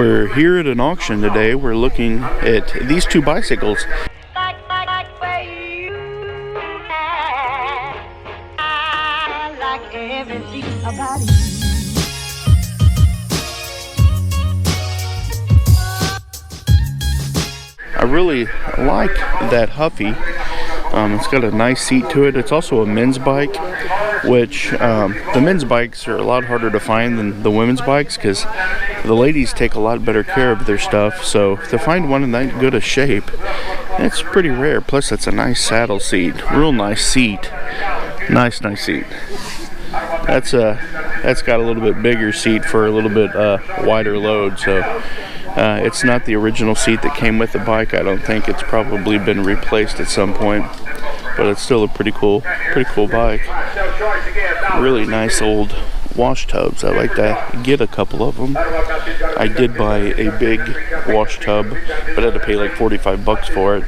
We're here at an auction today. We're looking at these two bicycles. I really like that Huffy. It's got a nice seat to it. It's also a men's bike, which the men's bikes are a lot harder to find than the women's bikes because the ladies take a lot better care of their stuff. So to find one in that good a shape, it's pretty rare. Plus, it's a nice saddle seat, real nice seat, nice seat. That's got a little bit bigger seat for a little bit wider load. So. It's not the original seat that came with the bike. I don't think. It's probably been replaced at some point, but it's still a pretty cool bike. Really nice old wash tubs. I like to get a couple of them. I did buy a big wash tub, but I had to pay like 45 bucks for it.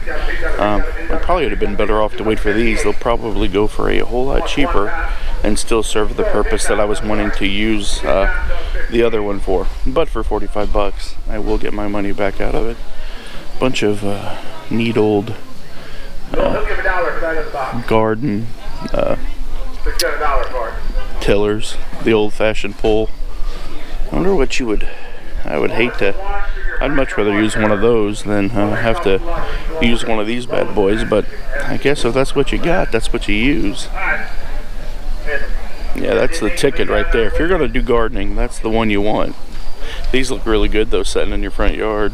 I probably would have been better off to wait for these. They'll probably go for a whole lot cheaper and still serve the purpose that I was wanting to use the other one for. But for 45 bucks, I will get my money back out of it. Bunch of neat old garden tillers, the old-fashioned pole. I wonder what I'd much rather use one of those than have to use one of these bad boys, but I guess if that's what you got, that's what you use. Yeah, that's the ticket right there. If you're going to do gardening, that's the one you want. These look really good though, sitting in your front yard.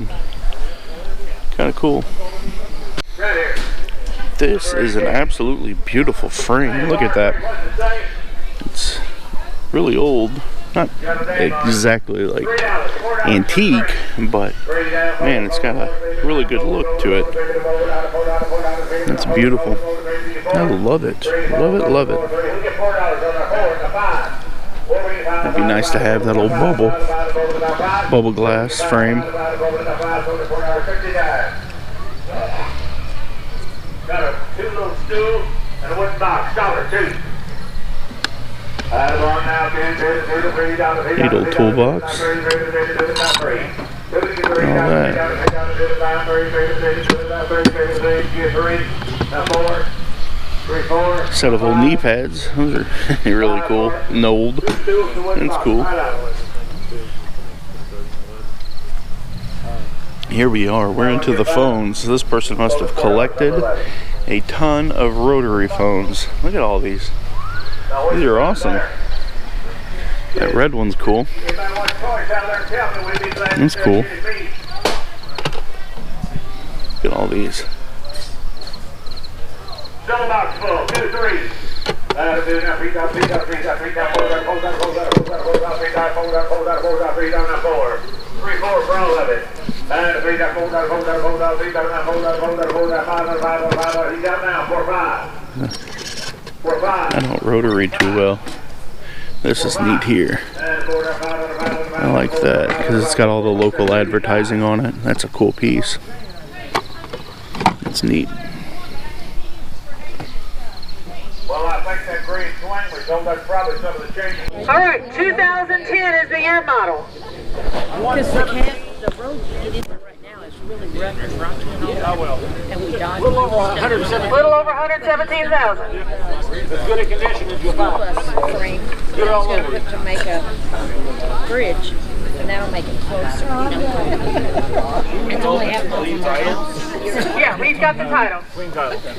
Kind of cool. This is an absolutely beautiful frame. Look at that. It's really old. Not exactly like antique, but man, it's got a really good look to it. It's beautiful. I love it. Love it. It'd be nice to have that old bubble glass frame. Got a 2 little stool and a wooden box. Dollar 2. Neat old toolbox. All that. Set of old knee pads. Those are really cool and old. That's cool. Here we are. We're into the phones. This person must have collected a ton of rotary phones. Look at all these. These are awesome. That red one's cool. That's cool. Look at all these. I don't rotary too well. This is neat here. I like that because it's got all the local advertising on it. That's a cool piece. It's neat. Well, I think that green swing was on. That's probably some of the changes. All right, 2010 is the year model. Because the road to get in there right now is really rough and rocky and all that. And we dodged. Little over 117,000. As good a condition as you'll find. Frame. It's going to put to make a bridge, and that'll make it closer. You know, it's only half mile from our house. Yeah, we've got the title.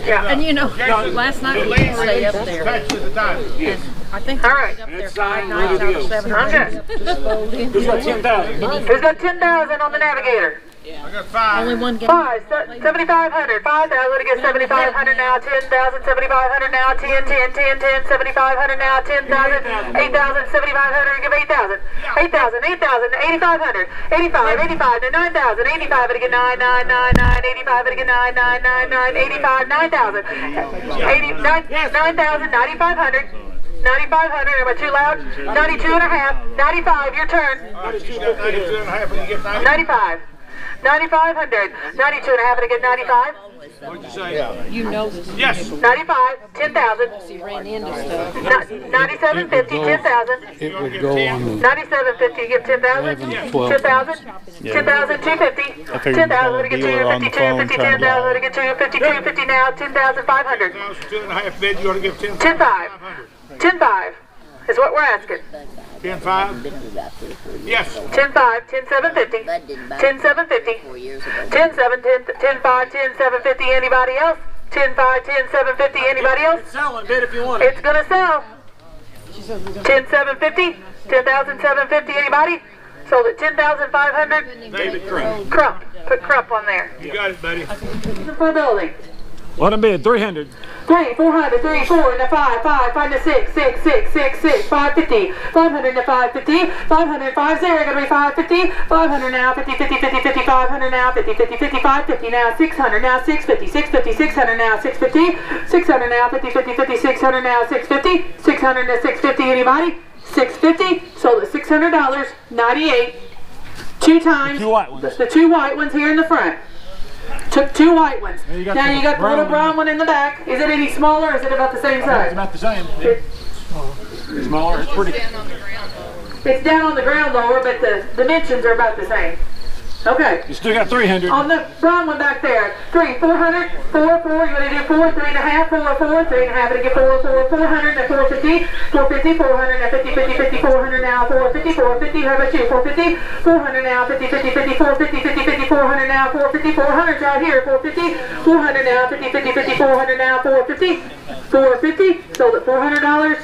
Yeah, and you know, last night we did stay up there. And I think we stayed up there 5 nights out of 7 I'm good. Who's got 10,000? Who's got 10,000 on the navigator? I got 5. only one game. 7,500. 5,000 to get 7,500 now. 10,000. 7,500 now. 10, 10, 10, 10. 7,500 now. 10,000. 8,000. 7,500. Give 8,000. 8,000. 8,000. 8,500. 85. 85 to 9,000. 85 to get 9, 9, 9, 9. 85 to get 9, 9, 9, 9. 85. 9,000. 9,000. 9,500. 9,500, am I too loud? 92 and a half, 95, your turn. 92 and a half, and you get 95. 9,500. 92 and a half, and I get 95. What'd you say? You know this. Yes. 95, 10,000. She ran into stuff. 9750, 10,000. It would go on the 9750, give 10,000. 10,000. 10,000, 250. I figured 10,000, let me get dealer on the 250, phone 250, trying to 10,000, let me get 250, 250 now, 10,500. 2.5 bid, you ought to give 10. 10,5. 10,5 is what we're asking. 10.5? Yes. 10,5, 10,750. 10,750. 10,7, 10,5, 10,750. Anybody else? 10,5, 10,750. Anybody else? Selling bid if you want it. It's gonna sell. 10,750. 10,750. Anybody? Sold at 10,500. David Crump. Crump. Put Crump on there. You got it, buddy. For building. Let him bid 300. 3, 400, 3, 4, and a 5, 5, 5 to 6, 6, 6, 6, 6, 550, 500 to 550, 500, 5, 0, gonna be 550, 500 now, 50, 50, 50, 50, 500 now, 50, 50, 50, 550 now, 600 now, 650, 650, 600 now, 650, 600 now, 50, 50, 50, 600 now, 650, 600 to 650, anybody? 650, sold at $600, 98, 2 times, Two white ones. the 2 white ones here in the front. Took 2 white ones. Now you got the little brown one in the back. Is it any smaller or is it about the same size? It's about the same. Smaller, it's pretty. It's down on the ground lower, but the dimensions are about the same. Okay. You still got 300. On the brown one back there, 3, 400, 4, 4, you want to do 4, 3 and a half, 4, 4, 3 and a half, and get 4, 4, 400, and 450, 450, 400, and 50, 50, 50, 400 now, 450, 450, how about you, 450, 400 now, 50, 50, 50, 450, 50, 50, 400 now, 450, 400 right here, 450, 400 now, 50, 50, 50, 400 now, 450, 450, sold at $400.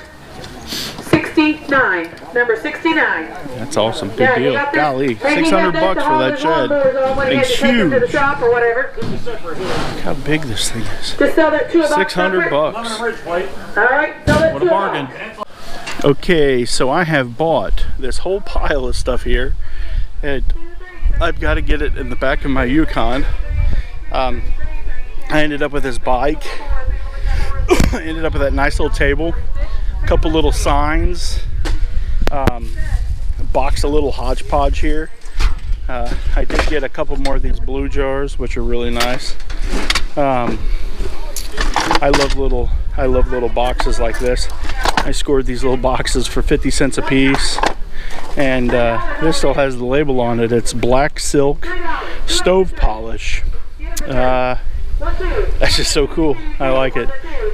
69, number 69. That's awesome. Big Yeah, you deal. got this. Golly, Hey, he $600 got bucks for that shed. It's It's huge. To the huge. shop or whatever. Look how big this thing is. Just sell that to about 600 bucks. All right, sell that What to a bargain. Okay, so I have bought this whole pile of stuff here, and I've got to get it in the back of my Yukon. I ended up with this bike. I ended up with that nice little table, a couple little signs, a box of little hodgepodge here. I did get a couple more of these blue jars, which are really nice. I love little boxes like this. I scored these little boxes for 50 cents a piece, and this still has the label on it. It's black silk stove polish. That's just so cool. I like it.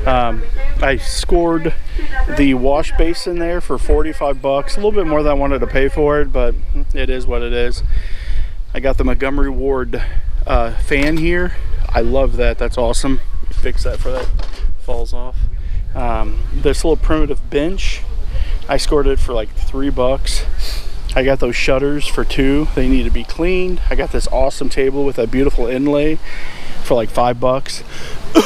I scored the wash basin there for 45 bucks, a little bit more than I wanted to pay for it, but it is what it is. I got the Montgomery Ward fan here. I love that. That's awesome. Fix that for that falls off. This little primitive bench, I scored it for like 3 bucks. I got those shutters for 2. They need to be cleaned. I got this awesome table with a beautiful inlay for like 5 bucks.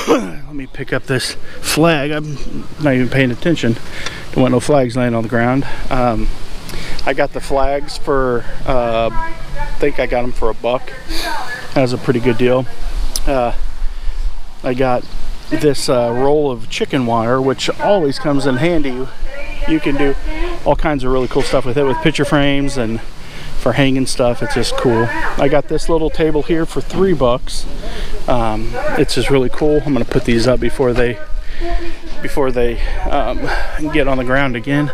Let me pick up this flag. I'm not even paying attention. Don't want no flags laying on the ground. I got the flags for I think I got them for $1. That was a pretty good deal. I got this roll of chicken wire, which always comes in handy. You can do all kinds of really cool stuff with it, with picture frames and for hanging stuff. It's just cool. I got this little table here for 3 bucks. It's just really cool. I'm gonna put these up before they get on the ground again.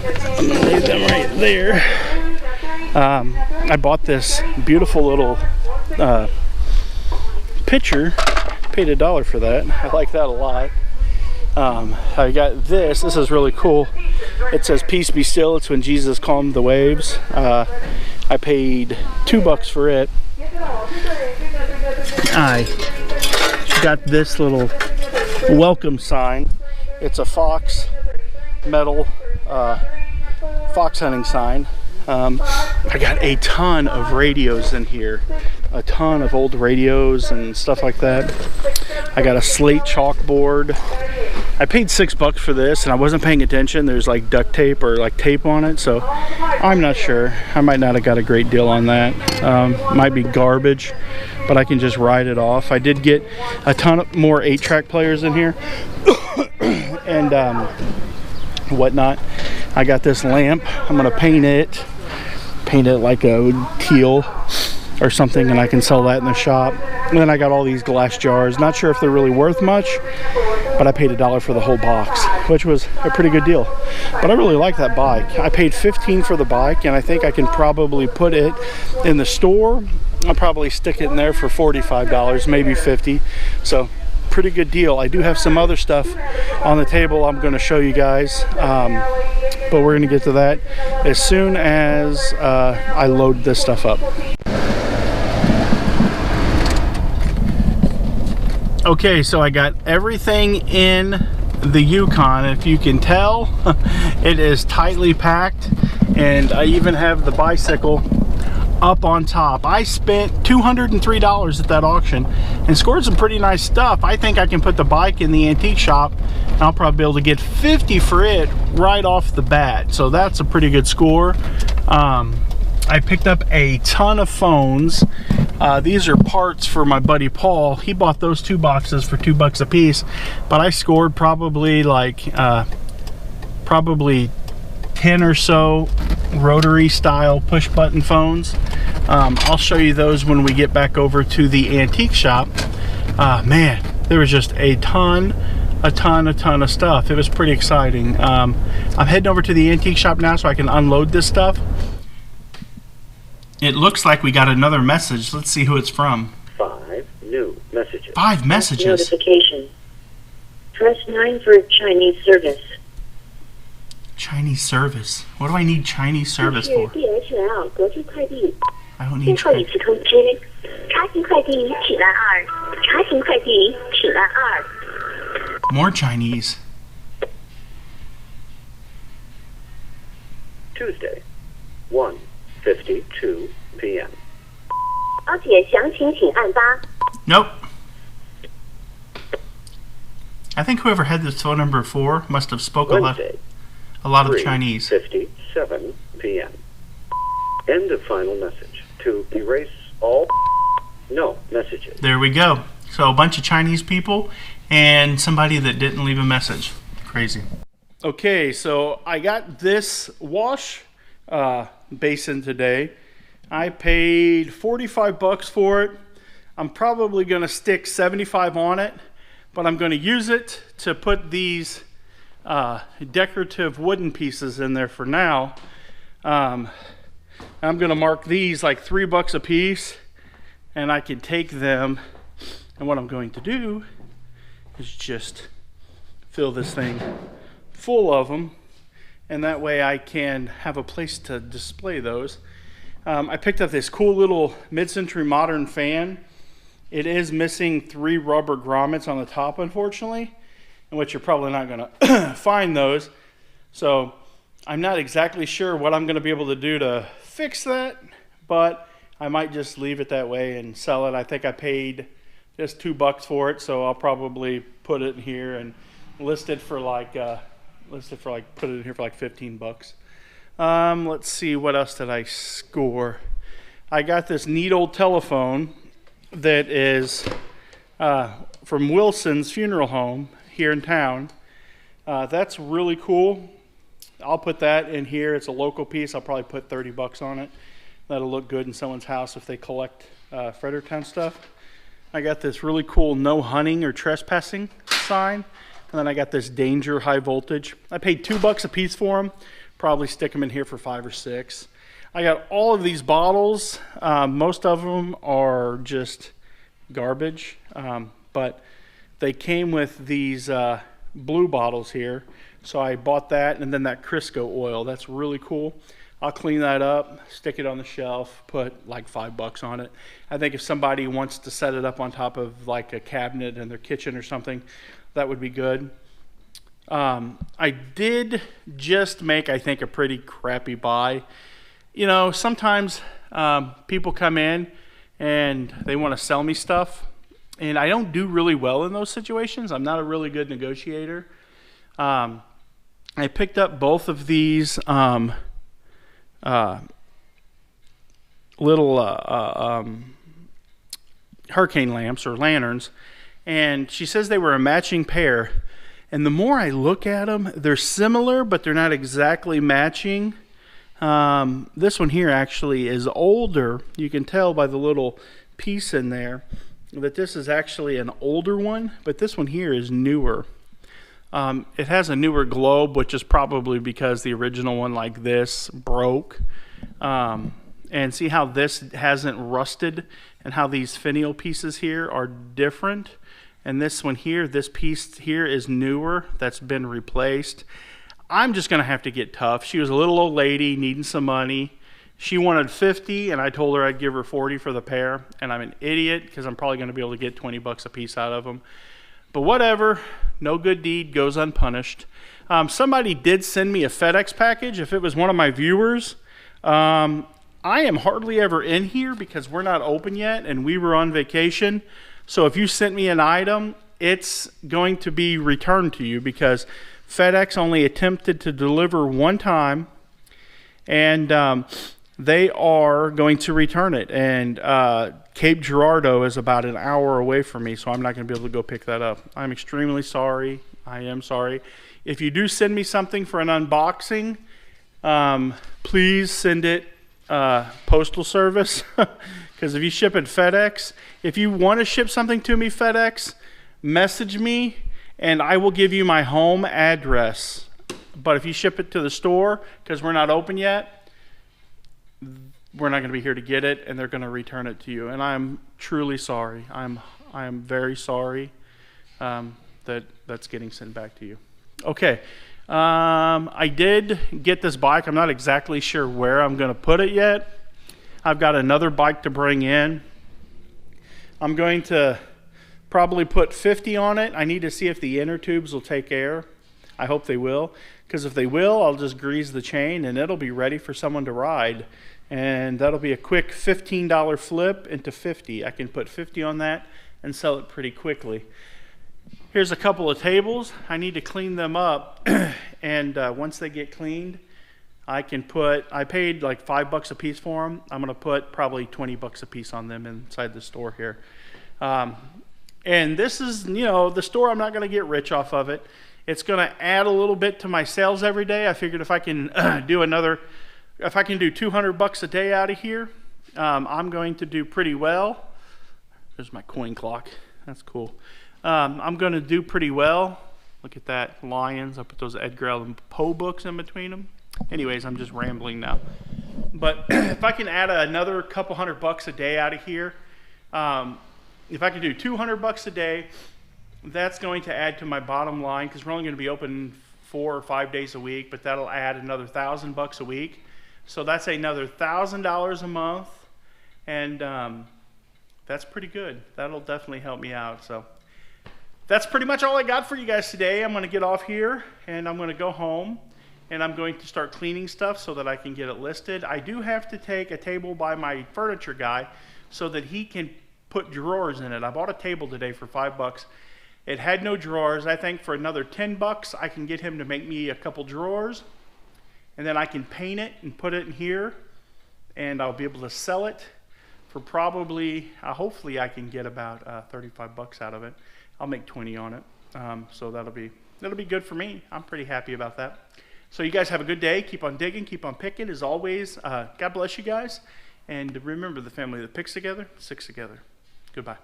I'm gonna leave them right there. I bought this beautiful little pitcher. Paid $1 for that. I like that a lot. I got this. This is really cool. It says "Peace be still." It's when Jesus calmed the waves. I paid $2 for it. I got this little welcome sign. It's a fox metal fox hunting sign. I got a ton of radios in here, a ton of old radios and stuff like that. I got a slate chalkboard. I paid $6 for this, and I wasn't paying attention. There's like duct tape or like tape on it, so I'm not sure. I might not have got a great deal on that. Might be garbage, but I can just write it off. I did get a ton of more 8-track players in here and whatnot. I got this lamp. I'm gonna paint it like a teal. or something, and I can sell that in the shop. And then I got all these glass jars. Not sure if they're really worth much, but I paid $1 for the whole box, which was a pretty good deal. But I really like that bike. I paid $15 for the bike, and I think I can probably put it in the store. I'll probably stick it in there for $45, maybe $50. So pretty good deal. I do have some other stuff on the table I'm going to show you guys, but we're going to get to that as soon as I load this stuff up. Okay, so I got everything in the Yukon. If you can tell, it is tightly packed, and I even have the bicycle up on top. I spent $203 at that auction and scored some pretty nice stuff. I think I can put the bike in the antique shop and I'll probably be able to get $50 for it right off the bat. So that's a pretty good score. I picked up a ton of phones. These are parts for my buddy Paul. He bought those 2 boxes for $2 a piece, but I scored probably like probably 10 or so rotary style push button phones. I'll show you those when we get back over to the antique shop. Man, there was just a ton of stuff. It was pretty exciting. I'm heading over to the antique shop now so I can unload this stuff. It looks like we got another message. Let's see who it's from. 5 new messages. 5 messages. Notification. Press 9 for Chinese service. Chinese service. What do I need Chinese service for? DHL 国际快递 I don't need 最后一 Chinese. 次通知，查询快递请按2，查询快递请按2。 More Chinese. Tuesday, 1:52 p.m. 而且详情请按8。 Nope. I think whoever had this phone number before must have spoke Wednesday, a lot of Chinese. 3:57 p.m. End of final message. To erase all no messages. There we go. So a bunch of Chinese people and somebody that didn't leave a message. Crazy. Okay, so I got this wash basin today. I paid $45 for it. I'm probably going to stick $75 on it, but I'm going to use it to put these decorative wooden pieces in there for now. I'm going to mark these like $3 a piece, and I can take them, and what I'm going to do is just fill this thing full of them, and that way I can have a place to display those. I picked up this cool little mid-century modern fan. It is missing 3 rubber grommets on the top, unfortunately, in which you're probably not going to find those. So I'm not exactly sure what I'm going to be able to do to fix that, but I might just leave it that way and sell it. I think I paid just $2 for it, so I'll probably put it in here and list it for like put it in here for like $15. Let's see, what else did I score? I got this neat old telephone that is from Wilson's Funeral Home here in town. That's really cool. I'll put that in here. It's a local piece. I'll probably put $30 on it. That'll look good in someone's house if they collect Fredericktown stuff. I got this really cool no hunting or trespassing sign. And then I got this danger high voltage. I paid $2 a piece for them. Probably stick them in here for 5 or 6. I got all of these bottles. Most of them are just garbage, but they came with these blue bottles here. So I bought that, and then that Crisco oil. That's really cool. I'll clean that up, stick it on the shelf, put like $5 on it. I think if somebody wants to set it up on top of like a cabinet in their kitchen or something, that would be good. I did just make, I think, a pretty crappy buy. You know, sometimes people come in and they want to sell me stuff, and I don't do really well in those situations. I'm not a really good negotiator. I picked up both of these little hurricane lamps or lanterns, and she says they were a matching pair. And the more I look at them, they're similar, but they're not exactly matching. This one here actually is older. You can tell by the little piece in there that this is actually an older one, but this one here is newer. It has a newer globe, which is probably because the original one like this broke. And see how this hasn't rusted and how these finial pieces here are different. And this one here, this piece here is newer. That's been replaced. I'm just going to have to get tough. She was a little old lady needing some money. She wanted 50 and I told her I'd give her 40 for the pair. And I'm an idiot because I'm probably going to be able to get 20 bucks a piece out of them. But whatever, no good deed goes unpunished. Somebody did send me a FedEx package. If it was one of my viewers, I am hardly ever in here because we're not open yet and we were on vacation. So if you sent me an item, it's going to be returned to you because FedEx only attempted to deliver one time, and they are going to return it. And Cape Girardeau is about an hour away from me, so I'm not going to be able to go pick that up. I'm extremely sorry. I am sorry. If you do send me something for an unboxing, please send it postal service, because if you ship it FedEx, if you want to ship something to me FedEx, message me and I will give you my home address. But if you ship it to the store, because we're not open yet, we're not going to be here to get it, and they're going to return it to you. And I'm truly sorry. I'm very sorry that that's getting sent back to you. Okay. I did get this bike. I'm not exactly sure where I'm going to put it yet. I've got another bike to bring in. I'm going to probably put 50 on it. I need to see if the inner tubes will take air. I hope they will, because if they will, I'll just grease the chain and it'll be ready for someone to ride. And that'll be a quick $15 flip into 50. I can put 50 on that and sell it pretty quickly. Here's a couple of tables. I need to clean them up, and once they get cleaned, I paid like $5 a piece for them. I'm going to put probably 20 bucks a piece on them inside the store here. And this is, the store, I'm not going to get rich off of it. It's going to add a little bit to my sales every day. I figured if I can if I can do 200 bucks a day out of here, I'm going to do pretty well. There's my coin clock. That's cool. I'm going to do pretty well. Look at that, lions. I put those Edgar Allan Poe books in between them. Anyways, I'm just rambling now. But if I can add another couple $100 a day out of here, if I can do 200 bucks a day, that's going to add to my bottom line, because we're only going to be open 4 or 5 days a week, but that'll add another $1,000 a week. So that's another $1,000 a month, and that's pretty good. That'll definitely help me out. So that's pretty much all I got for you guys today. I'm going to get off here and I'm going to go home, and I'm going to start cleaning stuff so that I can get it listed. I do have to take a table by my furniture guy so that he can put drawers in it. I bought a table today for $5. It had no drawers. I think for another $10 I can get him to make me a couple drawers, and then I can paint it and put it in here, and I'll be able to sell it for probably, hopefully I can get about 35 bucks out of it. I'll make 20 on it. So that'll be good for me. I'm pretty happy about that. So you guys have a good day. Keep on digging, keep on picking. As always, God bless you guys. And remember, the family that picks together, sticks together. Goodbye.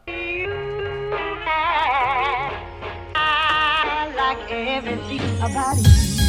I like everything about you.